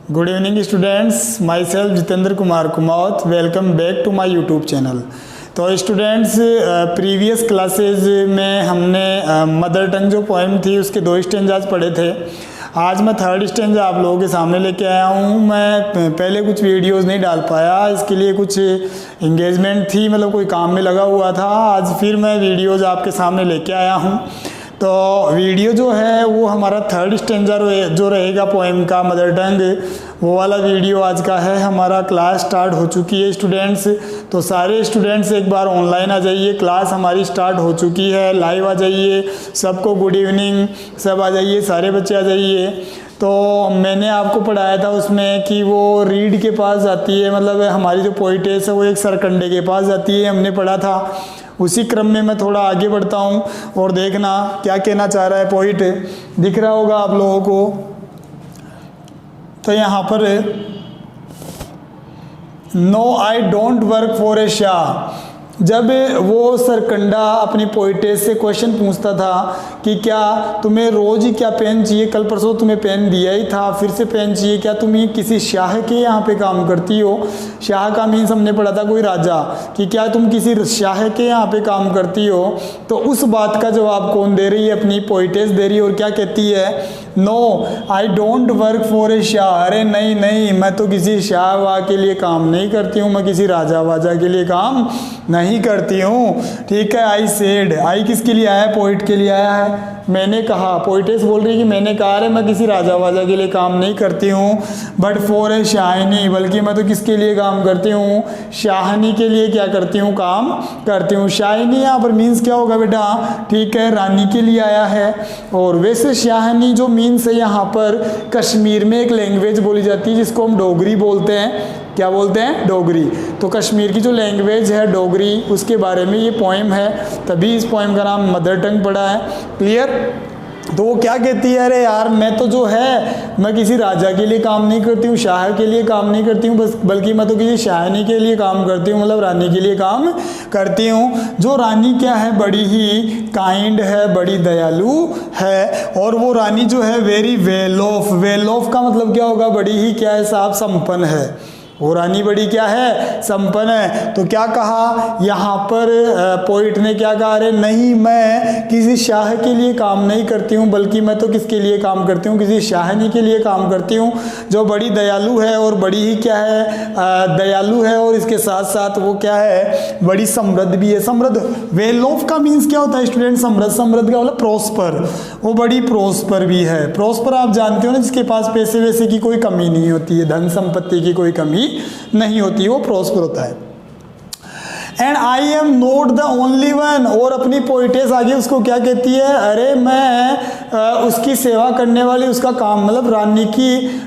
Good evening students, myself Jitendra Kumar Kumawat. Welcome back to my YouTube channel. तो students, previous classes में हमने mother tongue जो poem थी उसके 2 स्टेंजाज पढ़े थे। आज मैं 3rd स्टेंजा आप लोगों के सामने लेके आया हूँ। मैं पहले कुछ वीडियोस नहीं डाल पाया, इसके लिए कुछ इंगेजमेंट थी, मतलब कोई काम में लगा हुआ था। आज फिर मैं वीडियोस आपके सामने लेके आया हूँ। तो वीडियो जो है वो हमारा 3rd स्टेंजा जो रहेगा पोएम का मदर टंग, वो वाला वीडियो आज का है। हमारा क्लास स्टार्ट हो चुकी है स्टूडेंट्स। तो सारे स्टूडेंट्स एक बार ऑनलाइन आ जाइए, क्लास हमारी स्टार्ट हो चुकी है। लाइव आ जाइए, सबको गुड इवनिंग, सब आ जाइए, सारे बच्चे आ जाइए। तो मैंने आपको पढ़ाया था उसमें कि वो रीड के पास जाती है, मतलब हमारी जो पोइटेस है वो एक सरकंडे के पास जाती है, हमने पढ़ा था। उसी क्रम में मैं थोड़ा आगे बढ़ता हूँ और देखना क्या कहना चाह रहा है पोइट। दिख रहा होगा आप लोगों को। तो यहाँ पर no I don't work for a Shah. जब वो सरकंडा अपनी पोइटेस से क्वेश्चन पूछता था कि क्या तुम्हें रोज़ ही क्या पेन चाहिए, कल परसों तुम्हें पेन दिया ही था, फिर से पेन चाहिए, क्या तुम किसी शाह के यहाँ पे काम करती हो। शाह का मीन्स हमने पढ़ा था कोई राजा, कि क्या तुम किसी शाह के यहाँ पे काम करती हो। तो उस बात का जवाब कौन दे रही है, अपनी पोइटेस दे रही है। और क्या कहती है, no I don't work for a Shah. अरे नहीं नहीं, मैं तो किसी शाह वाह के लिए काम नहीं करती हूँ, मैं किसी राजा वाजा के लिए काम नहीं करती हूँ। ठीक है, आई सेड, आई किसके लिए आया है, पोइट के लिए आया है। मैंने कहा, पोइटेस बोल रही है कि मैंने कहा है मैं किसी राजा वाजा के लिए काम नहीं करती हूँ, बट फॉर ए शाहनी, बल्कि मैं तो किसके लिए काम करती हूँ, शाहनी के लिए क्या करती हूँ, काम करती हूँ। शाहनी यहाँ पर मीन्स क्या होगा बेटा, ठीक है, रानी के लिए आया है। और वैसे शाहनी जो मीन्स है यहाँ पर कश्मीर में एक लैंग्वेज बोली जाती है जिसको हम डोगरी बोलते हैं। क्या बोलते हैं, डोगरी। तो कश्मीर की जो लैंग्वेज है डोगरी, उसके बारे में ये पोएम है, तभी इस पोएम का नाम मदर टंग पड़ा है। क्लियर। तो वो क्या कहती है, अरे यार मैं तो जो है मैं किसी राजा के लिए काम नहीं करती हूँ, शाह के लिए काम नहीं करती हूँ, बस बल्कि मैं तो किसी शाहनी के लिए काम करती हूँ, मतलब रानी के लिए काम करती हूँ। जो रानी क्या है, बड़ी ही काइंड है, बड़ी दयालु है। और वो रानी जो है very well of, well of का मतलब क्या होगा, बड़ी ही क्या है साहब, संपन्न है। वो रानी बड़ी क्या है, संपन्न है। तो क्या कहा यहाँ पर पोइट ने, क्या कहा, अरे नहीं मैं किसी शाह के लिए काम नहीं करती हूँ, बल्कि मैं तो किसके लिए काम करती हूँ, किसी शाहनी के लिए काम करती हूँ, जो बड़ी दयालु है और बड़ी ही क्या है, दयालु है। और इसके साथ साथ वो क्या है, बड़ी समृद्ध भी है। समृद्ध, वेल ऑफ का मीन्स क्या होता है स्टूडेंट, समृद्ध। समृद्ध का मतलब प्रोस्पर, वो बड़ी प्रोस्पर भी है। प्रोस्पर आप जानते हो ना, जिसके पास पैसे वैसे की कोई कमी नहीं होती है, धन संपत्ति की कोई कमी नहीं होती, वो प्रोस्पर होता है। And I am not the only one. और अपनी पोइटेस आगे उसको क्या कहती है, अरे मैं उसकी सेवा करने वाली, उसका काम मतलब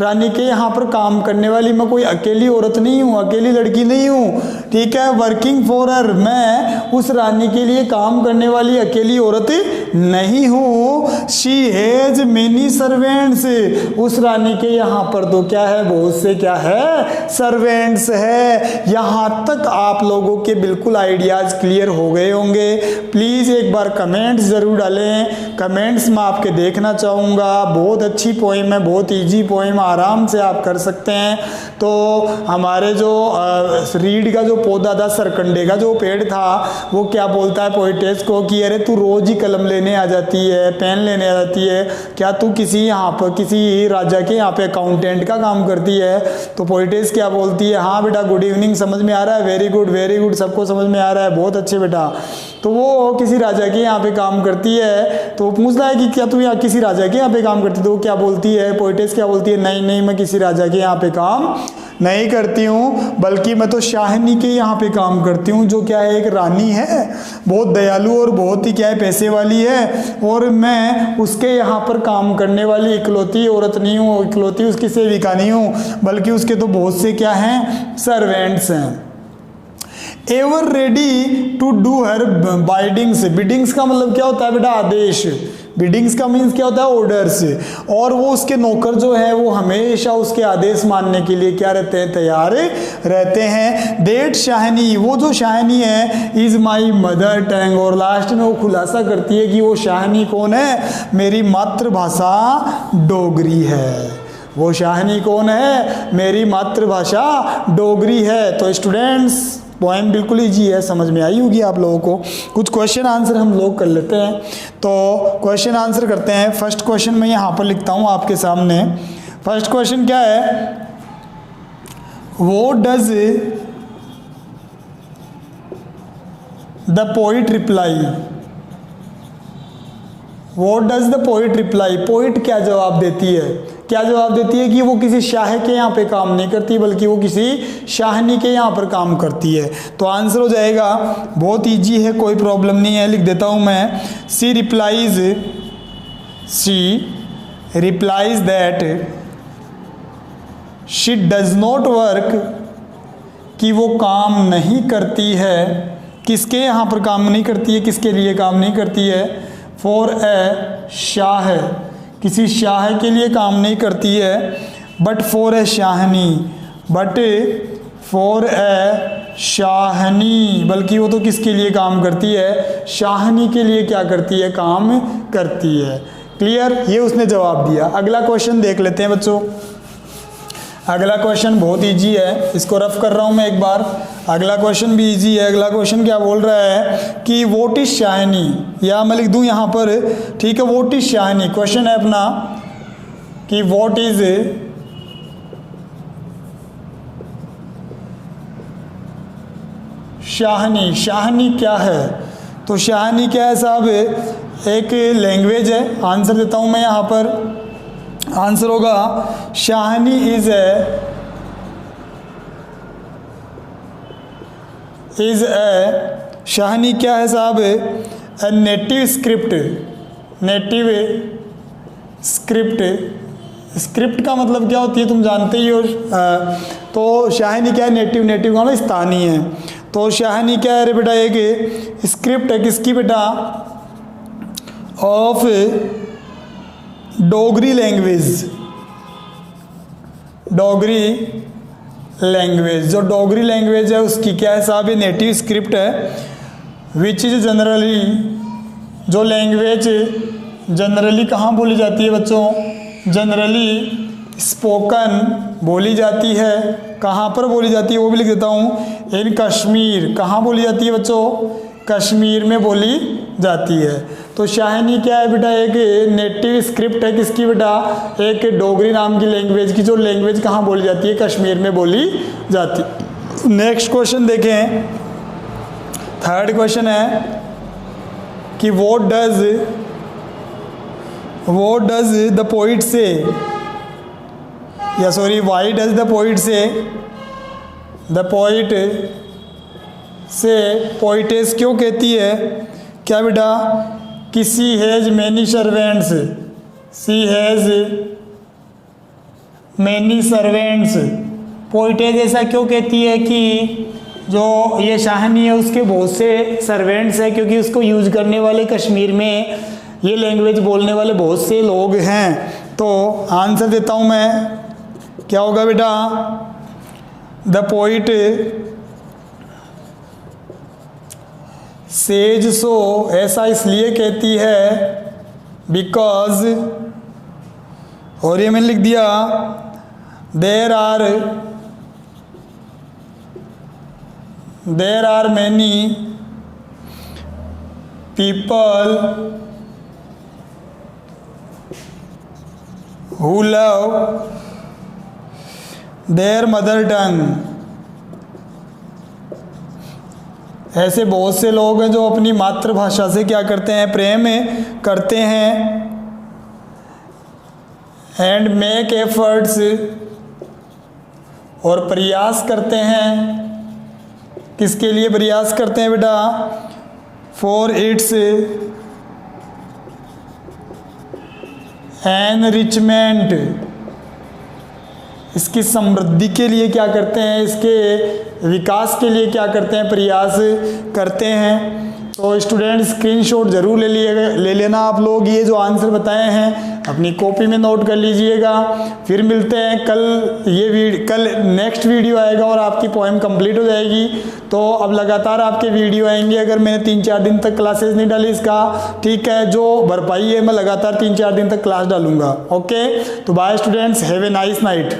रानी के यहाँ पर काम करने वाली मैं कोई अकेली औरत नहीं हूँ, अकेली लड़की नहीं हूँ। ठीक है, वर्किंग फॉर हर, मैं उस रानी के लिए काम करने वाली अकेली औरत नहीं हूँ। शी हैज मेनी सर्वेंट्स, उस रानी के यहाँ पर तो क्या है, बहुत से क्या है, सर्वेंट्स है। यहाँ तक आप लोगों के बिल्कुल आइडियाज क्लियर हो गए होंगे। प्लीज़ एक बार कमेंट्स ज़रूर डालें, कमेंट्स में आपके देखना चाहूँगा। बहुत अच्छी पोएम है, बहुत इजी पोएम, आराम से आप कर सकते हैं। तो हमारे जो रीड का जो पौधा था, सरकंडे का जो पेड़ था, वो क्या बोलता है पोइटेस को कि अरे तू रोज़ ही कलम लेने आ जाती है, पेन लेने आ जाती है, क्या तू किसी यहाँ पर किसी राजा के यहाँ पे अकाउंटेंट का काम करती है। तो पोइटेस क्या बोलती है, हाँ बेटा गुड इवनिंग, समझ में आ रहा है, वेरी गुड, सबको समझ में आ रहा है, बहुत अच्छे बेटा। तो वो किसी राजा के यहाँ पे काम करती है। तो पूछता है कि क्या तू यहाँ किसी राजा के यहाँ पे काम करती है। तो वो क्या बोलती है, पोइटेस क्या बोलती है, नहीं नहीं मैं किसी राजा के यहाँ पे काम नहीं करती हूँ, बल्कि मैं तो शाहनी के यहाँ पे काम करती हूँ, जो क्या है, एक रानी है, बहुत दयालु और बहुत ही क्या है, पैसे वाली है। और मैं उसके यहाँ पर काम करने वाली इकलौती औरत नहीं हूँ, इकलौती उसकी सेविका नहीं हूँ, बल्कि उसके तो बहुत से क्या हैं, सर्वेंट्स हैं। Ever ready to do her biddings, biddings का मतलब क्या होता है बेटा, आदेश। बिडिंग्स का मीन्स क्या होता है, ऑर्डर्स। और वो उसके नौकर जो है वो हमेशा उसके आदेश मानने के लिए क्या रहते हैं, तैयार रहते हैं। डेट शाहनी, वो जो शाहनी है, इज माई मदर टंग। और लास्ट में वो खुलासा करती है कि वो शाहनी कौन है, मेरी मातृभाषा डोगरी है। वो शाहनी कौन है? मेरी मातृभाषा डोगरी है। तो स्टूडेंट्स पोएम बिल्कुल ईजी है, समझ में आई होगी आप लोगों को। कुछ क्वेश्चन आंसर हम लोग कर लेते हैं। तो क्वेश्चन आंसर करते हैं। फर्स्ट क्वेश्चन मैं यहाँ पर लिखता हूँ आपके सामने। फर्स्ट क्वेश्चन क्या है? What does the poet reply? What does the poet reply? Poet क्या जवाब देती है? क्या जवाब देती है कि वो किसी शाह के यहाँ पे काम नहीं करती, बल्कि वो किसी शाहनी के यहाँ पर काम करती है। तो आंसर हो जाएगा, बहुत इजी है, कोई प्रॉब्लम नहीं है, लिख देता हूँ मैं। She replies that she does not work, कि वो काम नहीं करती है। किसके यहाँ पर काम नहीं करती है? किसके लिए काम नहीं करती है? फॉर ए शाह, किसी शाह के लिए काम नहीं करती है। But for a Shahani, but for a Shahani, बल्कि वो तो किसके लिए काम करती है? शाहनी के लिए क्या करती है? काम करती है। क्लियर? ये उसने जवाब दिया। अगला क्वेश्चन देख लेते हैं बच्चों। अगला क्वेश्चन बहुत इजी है, इसको रफ कर रहा हूँ मैं एक बार। अगला क्वेश्चन भी इजी है। अगला क्वेश्चन क्या बोल रहा है कि व्हाट इज शाहनी, या मैं लिख दूँ यहाँ पर, ठीक है, व्हाट इज शाहनी। क्वेश्चन है अपना कि व्हाट इज शाहनी। शाहनी क्या है? तो शाहनी क्या है साहब? एक लैंग्वेज है। आंसर देता हूँ मैं यहाँ पर। आंसर होगा शाहनी इज ए शाहनी क्या है साहब? A native script. Native script, script का मतलब क्या होती है तुम जानते ही हो। तो शाहनी क्या है? नेटिव, नेटिव का मतलब स्थानीय है। तो शाहनी क्या है रे बेटा? एक स्क्रिप्ट है। किसकी बेटा? Of Dogri language. Dogri language, जो डोगरी लैंग्वेज है उसकी क्या है साहब? ये नेटिव स्क्रिप्ट है। विच इज जनरली, जो लैंग्वेज जनरली कहाँ बोली जाती है बच्चों? जनरली स्पोकन बोली जाती है। कहाँ पर बोली जाती है वो भी लिख देता हूँ। इन कश्मीर, कहाँ बोली जाती है बच्चों? कश्मीर में बोली जाती है। तो शाहनी क्या है बेटा? एक नेटिव स्क्रिप्ट है। किसकी बेटा? एक डोगरी नाम की लैंग्वेज की, जो लैंग्वेज कहाँ बोली जाती है? कश्मीर में बोली जाती है। नेक्स्ट क्वेश्चन देखें। थर्ड क्वेश्चन है कि what does the poet say, या sorry why does the poet say, the poet say poetess क्यों कहती है? क्या बेटा? कि she has many servants, she has many servants. Poetess ऐसा क्यों कहती है कि जो ये शाहनी है उसके बहुत से सर्वेंट्स हैं, क्योंकि उसको यूज़ करने वाले कश्मीर में ये लैंग्वेज बोलने वाले बहुत से लोग हैं। तो आंसर देता हूँ मैं, क्या होगा बेटा? द पोइट सेज सो, ऐसा इसलिए कहती है बिकॉज, और ये मैंने लिख दिया there are many people who love their mother tongue. ऐसे बहुत से लोग हैं जो अपनी मातृभाषा से क्या करते हैं? प्रेम करते हैं। एंड मेक एफर्ट्स, और प्रयास करते हैं। किसके लिए प्रयास करते हैं बेटा? फॉर इट्स एनरिचमेंट, इसकी समृद्धि के लिए क्या करते हैं? इसके विकास के लिए क्या करते हैं? प्रयास करते हैं। तो स्टूडेंट स्क्रीनशॉट जरूर ले लेना आप लोग, ये जो आंसर बताए हैं अपनी कॉपी में नोट कर लीजिएगा। फिर मिलते हैं कल, कल नेक्स्ट वीडियो आएगा और आपकी पोएम कंप्लीट हो जाएगी। तो अब लगातार आपके वीडियो आएंगे, अगर मैंने 3-4 दिन तक क्लासेस नहीं डाली इसका, ठीक है, जो भरपाई है मैं लगातार 3-4 दिन तक क्लास डालूंगा। ओके, तो bye students, have a nice night.